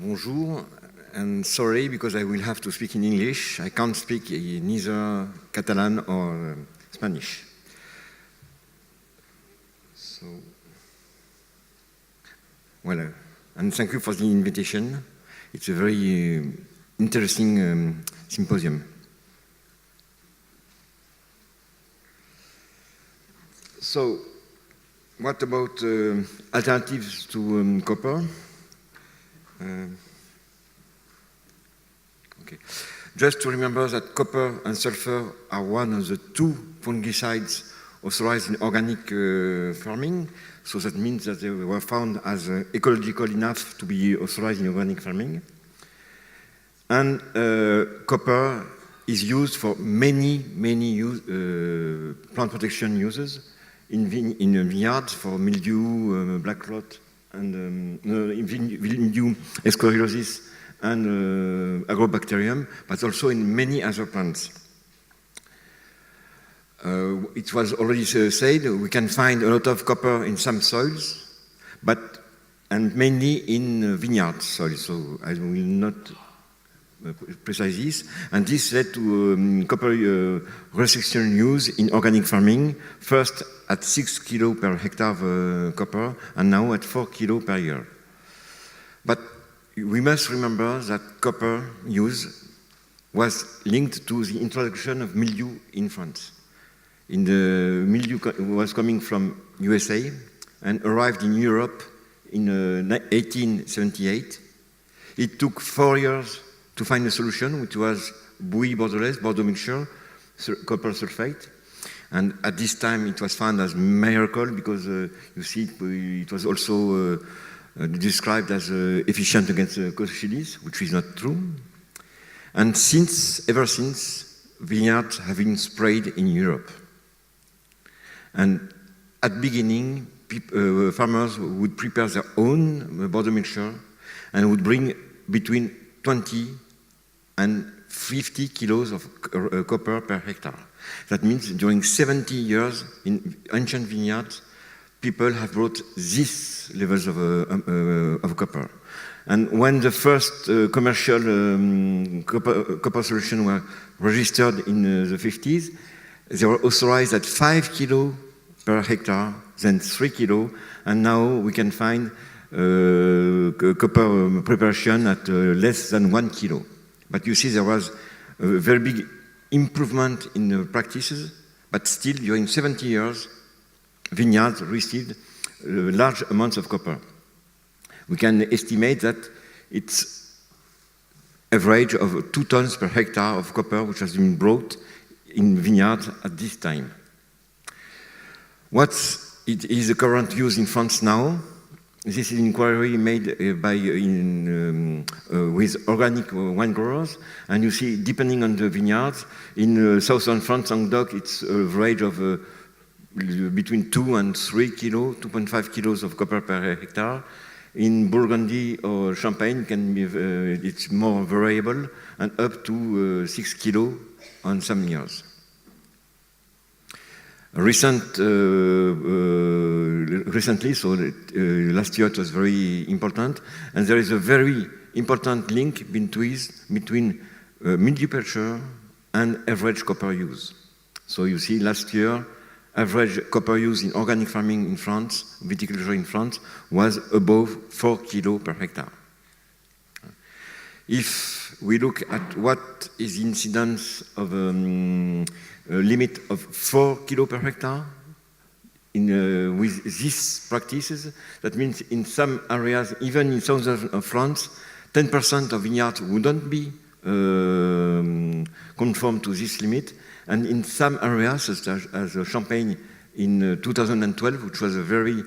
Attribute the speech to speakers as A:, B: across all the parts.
A: Bonjour, and sorry because I will have to speak in English. I can't speak neither Catalan or Spanish. So, well, and thank you for the invitation. It's a very interesting symposium. So, what about alternatives to copper? Okay. Just to remember that copper and sulfur are one of the two fungicides authorized in organic farming. So that means that they were found as ecological enough to be authorized in organic farming. And copper is used for many plant protection uses in vineyards for mildew, black rot, and mildew, ascariasis, and agrobacterium, but also in many other plants. It was already said, we can find a lot of copper in some soils, and mainly in vineyard soils, so I will not precise this. And this led to copper restriction use in organic farming, first at 6 kilo per hectare of copper, and now at 4 kilo per year. But we must remember that copper use was linked to the introduction of mildew in France. The mildew was coming from USA and arrived in Europe in 1878. It took 4 years to find a solution, which was bouillie bordelaise, Bordeaux mixture, copper sulfate. And at this time, it was found as miracle because you see, it was also described as efficient against Coccolitis, which is not true. And ever since, vineyards have been sprayed in Europe. And at the beginning, farmers would prepare their own Bordeaux mixture and would bring between 20 and 50 kilos of copper per hectare. That means during 70 years in ancient vineyards, people have brought these levels of copper. And when the first commercial copper solution were registered in the 50s, they were authorized at 5 kilo per hectare, then 3 kilo, and now we can find copper preparation at less than 1 kilo. But you see there was a very big improvement in the practices, but still during 70 years, vineyards received large amounts of copper. We can estimate that it's average of 2 tons per hectare of copper which has been brought in vineyards at this time. What is the current use in France now? This is an inquiry made with organic wine growers, and you see, depending on the vineyards, in southern France, Languedoc, it's an average of between 2 and 3 kilos, 2.5 kilos of copper per hectare. In Burgundy or Champagne, it's more variable, and up to 6 kilos on some years. Recently, so last year it was very important, and there is a very important link between mildew pressure and average copper use. So you see, last year, average copper use in organic farming in France, viticulture in France, was above 4 kilo per hectare. If we look at what is the incidence of a limit of 4 kilo per hectare with these practices, that means in some areas, even in southern France, 10% of vineyards wouldn't be conform to this limit, and in some areas, such as Champagne in 2012, which was a very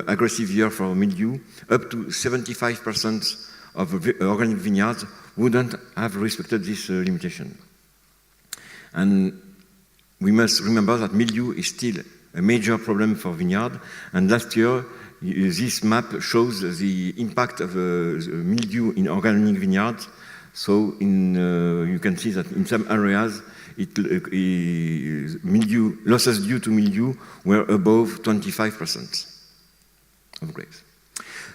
A: aggressive year for mildew, up to 75% of organic vineyards wouldn't have respected this limitation. And we must remember that mildew is still a major problem for vineyard, and last year this map shows the impact of mildew in organic vineyards. So you can see that in some areas losses due to mildew were above 25% of grapes.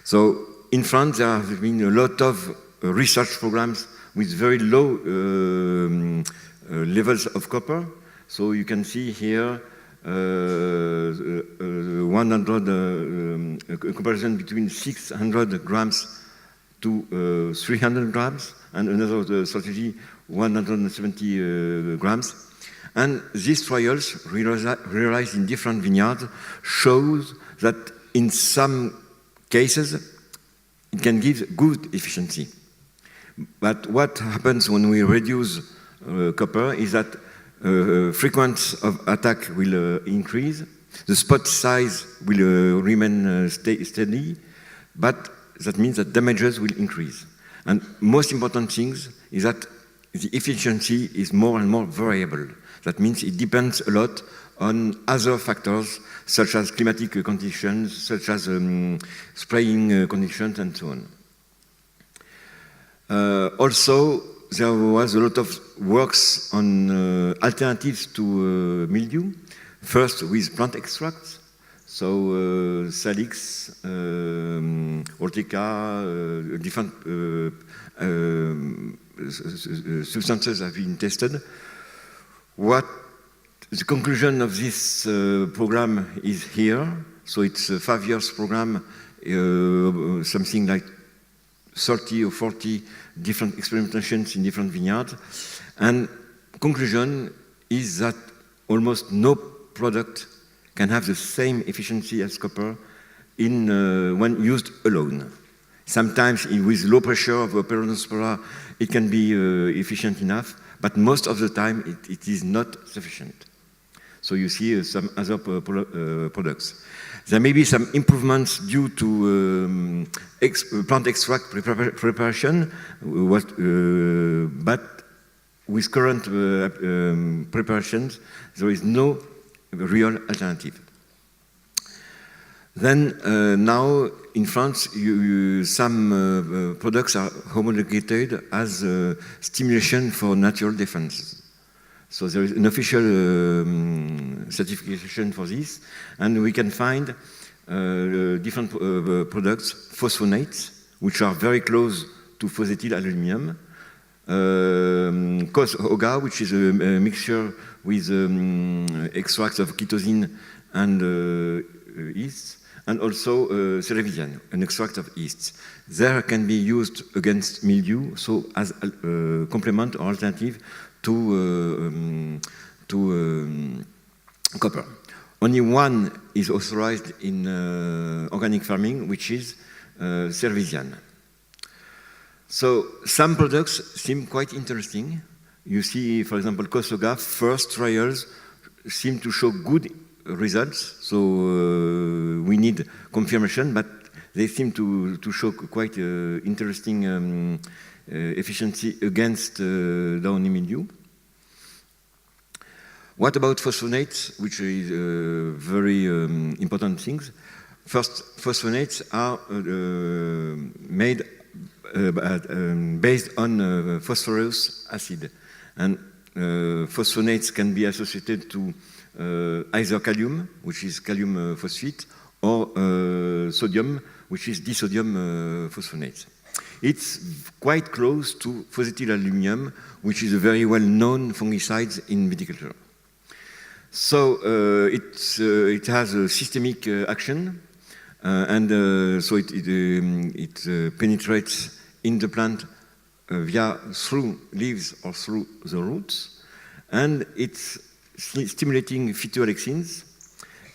A: So in France, there have been a lot of research programs with very low levels of copper. So you can see here 100 comparison between 600 grams to 300 grams, and another strategy 170 grams. And these trials realized in different vineyards shows that in some cases it can give good efficiency. But what happens when we reduce copper is that frequency of attack will increase, the spot size will remain steady, but that means that damages will increase. And most important things is that the efficiency is more and more variable. That means it depends a lot on other factors, such as climatic conditions, such as spraying conditions, and so on. Also, there was a lot of works on alternatives to mildew. First with plant extracts, so salix, ortica, different substances have been tested. What the conclusion of this program is here. So it's a 5 years program, something like 30 or 40 different experimentations in different vineyards. And conclusion is that almost no product can have the same efficiency as copper when used alone. Sometimes with low pressure of peronospora, it can be efficient enough, but most of the time it is not sufficient. So you see some other products. There may be some improvements due to plant extract preparation, but with current preparations, there is no real alternative. Then now in France, some products are homologated as stimulation for natural defense. So there is an official certification for this, and we can find different products, phosphonates, which are very close to phosphatyl aluminum, COS-OGA, which is a mixture with extracts of ketosine and yeast, and also cerevisian, an extract of yeast. There can be used against mildew, so as a complement or alternative to copper. Only one is authorized in organic farming, which is cerevisian. So some products seem quite interesting. You see, for example, COS-OGA, first trials seem to show good results, so we need confirmation, but they seem to show quite interesting efficiency against downy mildew. What about phosphonates, which is very important things? First, phosphonates are made based on phosphorus acid, and phosphonates can be associated to either kalium, which is kalium phosphate, or sodium, which is disodium phosphonate. It's quite close to phosphatyl aluminum, which is a very well-known fungicide in viticulture. So it has a systemic action, and so it penetrates in the plant through leaves or through the roots, and it's stimulating phytoalexins.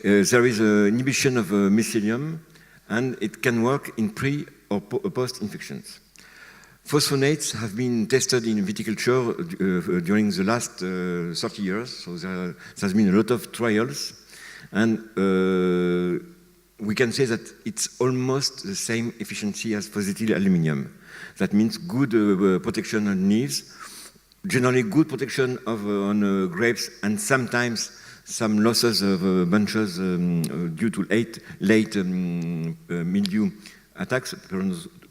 A: There is an inhibition of mycelium, and it can work in pre or post-infections. Phosphonates have been tested in viticulture during the last 30 years, so there has been a lot of trials, and we can say that it's almost the same efficiency as phosphatyl aluminum. That means good protection on leaves, generally good protection on grapes, and sometimes some losses of bunches due to late mildew attacks,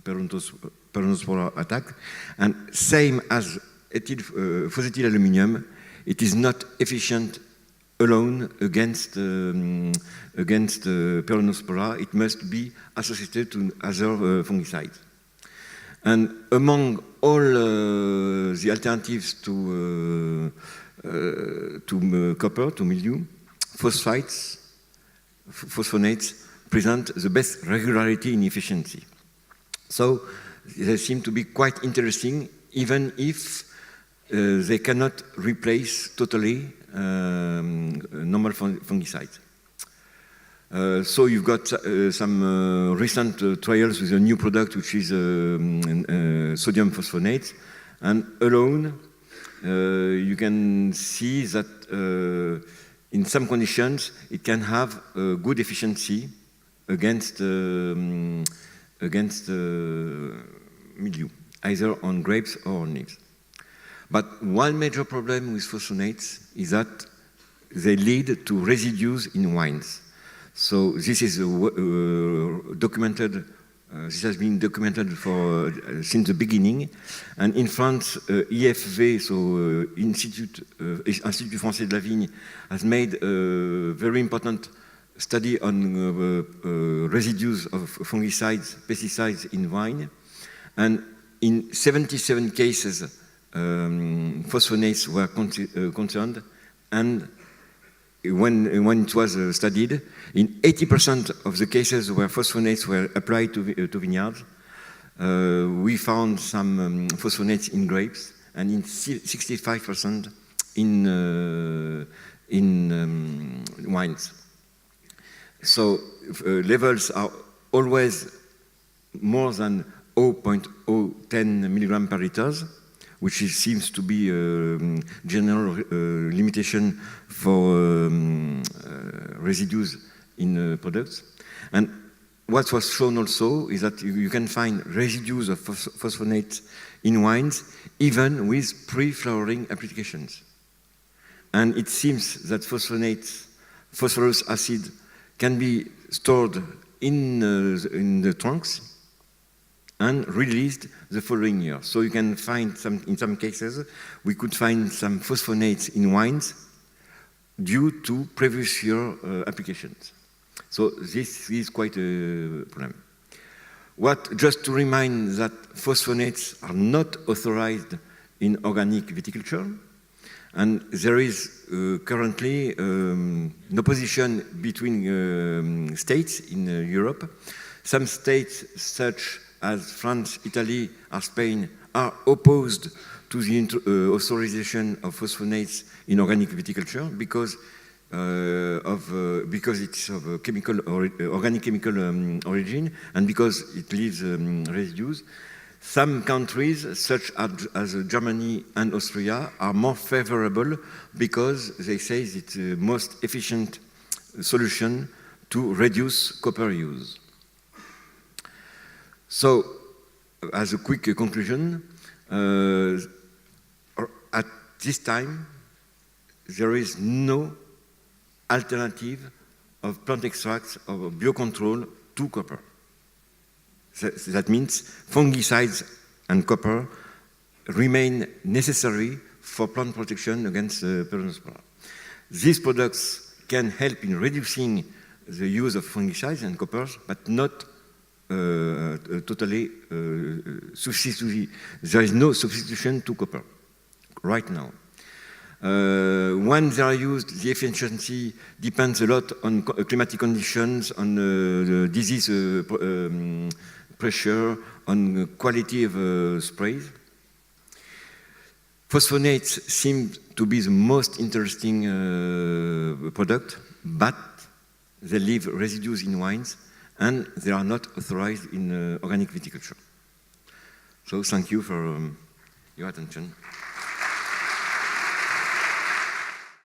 A: peronospora attack. And same as phosphatyl aluminum, it is not efficient alone against Peronospora. It must be associated to other fungicides. And among all the alternatives to copper, to mildew, phosphonates present the best regularity and efficiency. So they seem to be quite interesting, even if they cannot replace totally normal fungicides. So you've got some recent trials with a new product, which is sodium phosphonate, and alone you can see that in some conditions it can have a good efficiency against mildew, either on grapes or on leaves. But one major problem with phosphonates is that they lead to residues in wines. So this is documented. This has been documented since the beginning. And in France, ESW, so Institut Français de la Vigne, has made a very important study on residues of fungicides, pesticides in wine. And in 77 cases, phosphonates were concerned, and when it was studied, in 80% of the cases where phosphonates were applied to vineyards, we found some phosphonates in grapes, and in 65% in wines. So levels are always more than 0.010 milligram per liter, which seems to be a general limitation for residues in products. And what was shown also is that you can find residues of phosphonates in wines even with pre-flowering applications. And it seems that phosphorus acid can be stored in the trunks and released the following year. So you can find in some cases, we could find some phosphonates in wines due to previous year applications. So this is quite a problem. Just to remind that phosphonates are not authorized in organic viticulture, and there is currently an opposition between states in Europe. Some states, such as France, Italy, or Spain, are opposed to the authorization of phosphonates in organic viticulture because it's of organic chemical origin and because it leaves residues. Some countries, such as Germany and Austria, are more favorable because they say it's the most efficient solution to reduce copper use. So, as a quick conclusion, at this time, there is no alternative of plant extracts of biocontrol to copper. That means fungicides and copper remain necessary for plant protection against Peronospora. These products can help in reducing the use of fungicides and coppers, but not totally substitute. There is no substitution to copper right now. When they are used, the efficiency depends a lot on climatic conditions, on the disease pressure, on quality of sprays. Phosphonates seem to be the most interesting product, but they leave residues in wines and they are not authorized in organic viticulture. So thank you for your attention.